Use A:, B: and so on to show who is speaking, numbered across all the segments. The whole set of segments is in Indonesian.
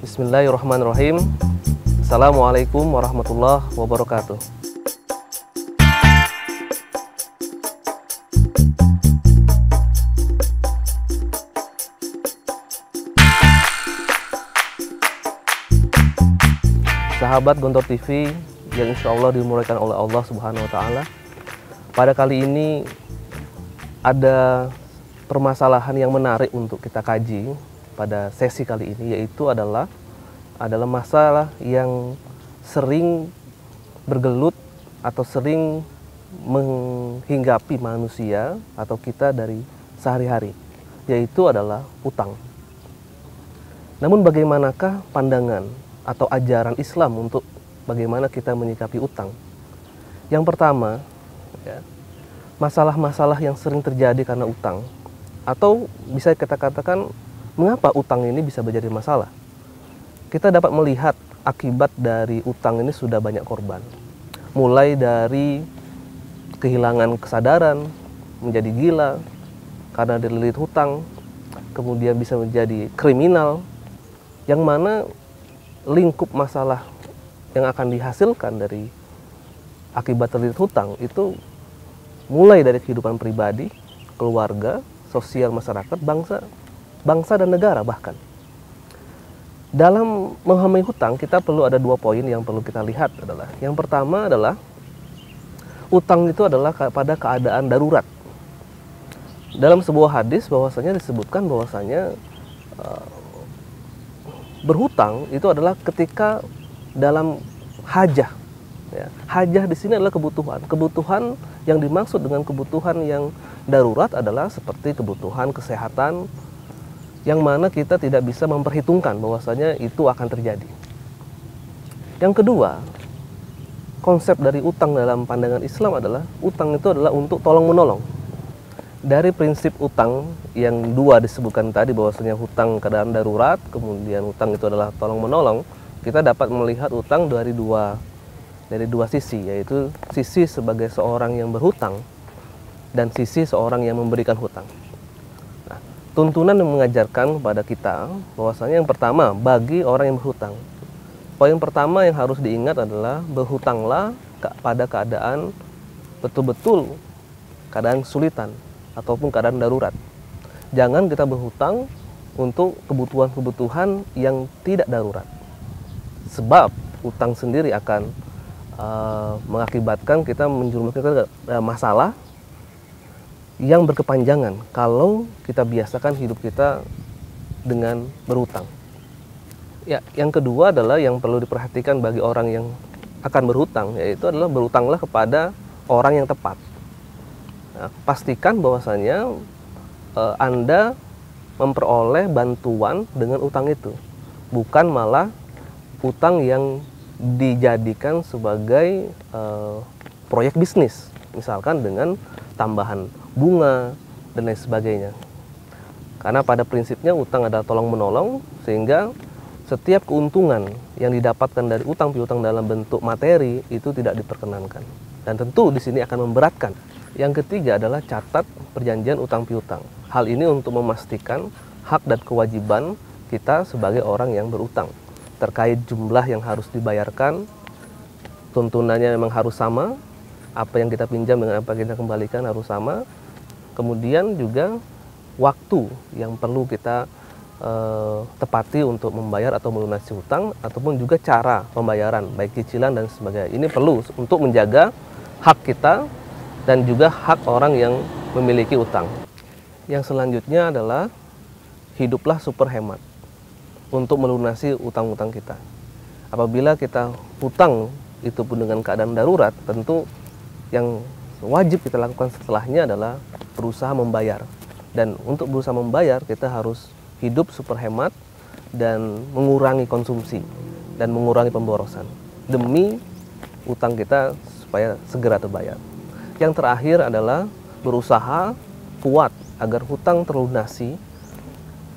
A: Bismillahirrahmanirrahim. Assalamualaikum warahmatullahi wabarakatuh. Sahabat Gontor TV yang insya Allah dimuliakan oleh Allah Subhanahu wa Ta'ala. Pada kali ini ada permasalahan yang menarik untuk kita kaji pada sesi kali ini, yaitu adalah masalah yang sering bergelut atau sering menghinggapi manusia atau kita dari sehari-hari, yaitu adalah utang. Namun bagaimanakah pandangan atau ajaran Islam untuk bagaimana kita menyikapi utang? Yang pertama, masalah-masalah yang sering terjadi karena utang, atau bisa kita katakan mengapa utang ini bisa menjadi masalah. Kita dapat melihat akibat dari utang ini sudah banyak korban. Mulai dari kehilangan kesadaran, menjadi gila karena dililit hutang, kemudian bisa menjadi kriminal, yang mana lingkup masalah yang akan dihasilkan dari akibat terlilit hutang itu mulai dari kehidupan pribadi, keluarga, sosial masyarakat, bangsa dan negara bahkan. Dalam memahami hutang, kita perlu ada dua poin yang perlu kita lihat adalah, yang pertama adalah utang itu adalah pada keadaan darurat. Dalam sebuah hadis disebutkan bahwasanya berhutang itu adalah ketika dalam hajah. Hajah di sini adalah kebutuhan. Kebutuhan yang dimaksud dengan kebutuhan yang darurat adalah seperti kebutuhan kesehatan, yang mana kita tidak bisa memperhitungkan bahwasanya itu akan terjadi. Yang kedua, konsep dari utang dalam pandangan Islam adalah utang itu adalah untuk tolong menolong. Dari prinsip utang yang dua disebutkan tadi, bahwasanya hutang keadaan darurat, kemudian utang itu adalah tolong menolong, kita dapat melihat utang dari dua sisi, yaitu sisi sebagai seorang yang berhutang dan sisi seorang yang memberikan hutang. Nah, tuntunan yang mengajarkan kepada kita bahwasanya yang pertama, bagi orang yang berhutang, poin pertama yang harus diingat adalah berhutanglah pada keadaan betul-betul keadaan kesulitan ataupun keadaan darurat. Jangan kita berhutang untuk kebutuhan-kebutuhan yang tidak darurat, sebab utang sendiri akan mengakibatkan kita menjerumuskan ke masalah yang berkepanjangan kalau kita biasakan hidup kita dengan berhutang. Ya, yang kedua adalah yang perlu diperhatikan bagi orang yang akan berhutang, yaitu adalah berhutanglah kepada orang yang tepat. Nah, pastikan bahwasanya Anda memperoleh bantuan dengan utang itu, bukan malah utang yang dijadikan sebagai proyek bisnis, misalkan dengan tambahan bunga dan lain sebagainya. Karena pada prinsipnya utang adalah tolong menolong, sehingga setiap keuntungan yang didapatkan dari utang piutang dalam bentuk materi itu tidak diperkenankan, dan tentu di sini akan memberatkan. Yang ketiga adalah catat perjanjian utang piutang. Hal ini untuk memastikan hak dan kewajiban kita sebagai orang yang berutang, terkait jumlah yang harus dibayarkan, tuntunannya memang harus sama, apa yang kita pinjam dengan apa yang kita kembalikan harus sama, kemudian juga waktu yang perlu kita tepati untuk membayar atau melunasi hutang, ataupun juga cara pembayaran, baik cicilan dan sebagainya. Ini perlu untuk menjaga hak kita dan juga hak orang yang memiliki utang. Yang selanjutnya adalah hiduplah super hemat untuk melunasi utang-utang kita. Apabila kita hutang itu pun dengan keadaan darurat, tentu yang wajib kita lakukan setelahnya adalah berusaha membayar. Dan untuk berusaha membayar, kita harus hidup super hemat dan mengurangi konsumsi dan mengurangi pemborosan demi utang kita supaya segera terbayar. Yang terakhir adalah berusaha kuat agar hutang terlunasi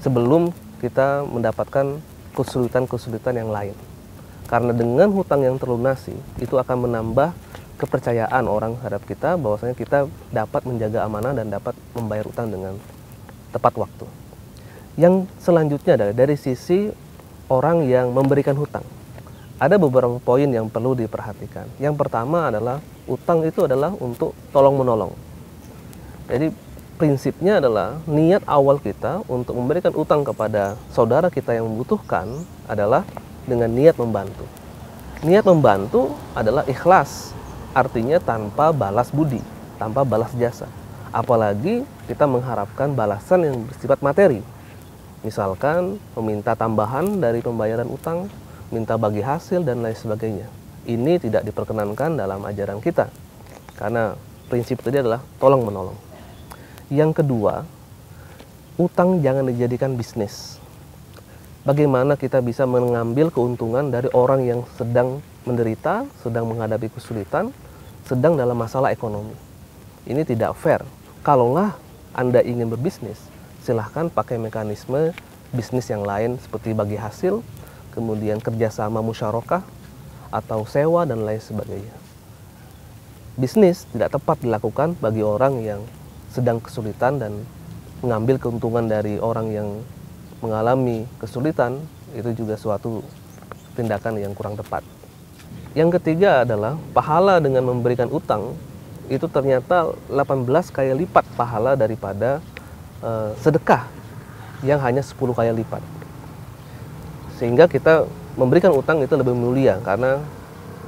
A: sebelum kita mendapatkan kesulitan-kesulitan yang lain. Karena dengan hutang yang terlunasi, itu akan menambah kepercayaan orang terhadap kita, bahwasanya kita dapat menjaga amanah dan dapat membayar utang dengan tepat waktu. Yang selanjutnya adalah dari sisi orang yang memberikan hutang. Ada beberapa poin yang perlu diperhatikan. Yang pertama adalah utang itu adalah untuk tolong-menolong. Jadi prinsipnya adalah niat awal kita untuk memberikan utang kepada saudara kita yang membutuhkan adalah dengan niat membantu. Niat membantu adalah ikhlas, artinya tanpa balas budi, tanpa balas jasa. Apalagi kita mengharapkan balasan yang bersifat materi. Misalkan meminta tambahan dari pembayaran utang, minta bagi hasil, dan lain sebagainya. Ini tidak diperkenankan dalam ajaran kita. Karena prinsip tadi adalah tolong-menolong. Yang kedua, utang jangan dijadikan bisnis. Bagaimana kita bisa mengambil keuntungan dari orang yang sedang menderita, sedang menghadapi kesulitan, sedang dalam masalah ekonomi. Ini tidak fair. Kalaulah Anda ingin berbisnis, silahkan pakai mekanisme bisnis yang lain seperti bagi hasil, kemudian kerjasama musyarakah, atau sewa, dan lain sebagainya. Bisnis tidak tepat dilakukan bagi orang yang sedang kesulitan dan mengambil keuntungan dari orang yang mengalami kesulitan, itu juga suatu tindakan yang kurang tepat. Yang ketiga adalah pahala dengan memberikan utang, itu ternyata 18 kali lipat pahala daripada sedekah yang hanya 10 kali lipat. Sehingga kita memberikan utang itu lebih mulia, karena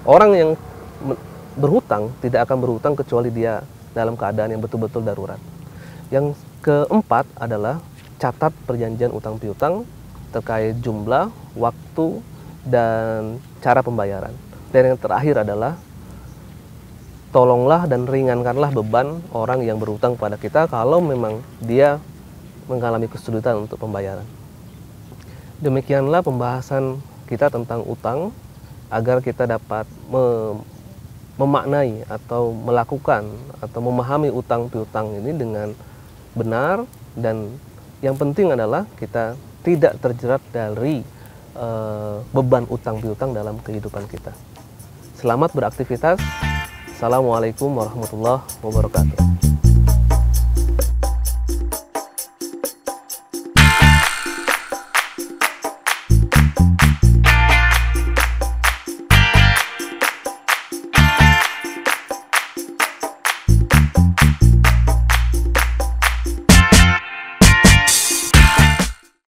A: orang yang berhutang tidak akan berhutang kecuali dia dalam keadaan yang betul-betul darurat. Yang keempat adalah catat perjanjian utang piutang terkait jumlah, waktu, dan cara pembayaran. Dan yang terakhir adalah tolonglah dan ringankanlah beban orang yang berhutang kepada kita kalau memang dia mengalami kesulitan untuk pembayaran. Demikianlah pembahasan kita tentang utang agar kita dapat memaknai atau melakukan atau memahami utang piutang ini dengan benar, dan yang penting adalah kita tidak terjerat dari beban utang piutang dalam kehidupan kita. Selamat beraktivitas. Assalamualaikum warahmatullahi wabarakatuh.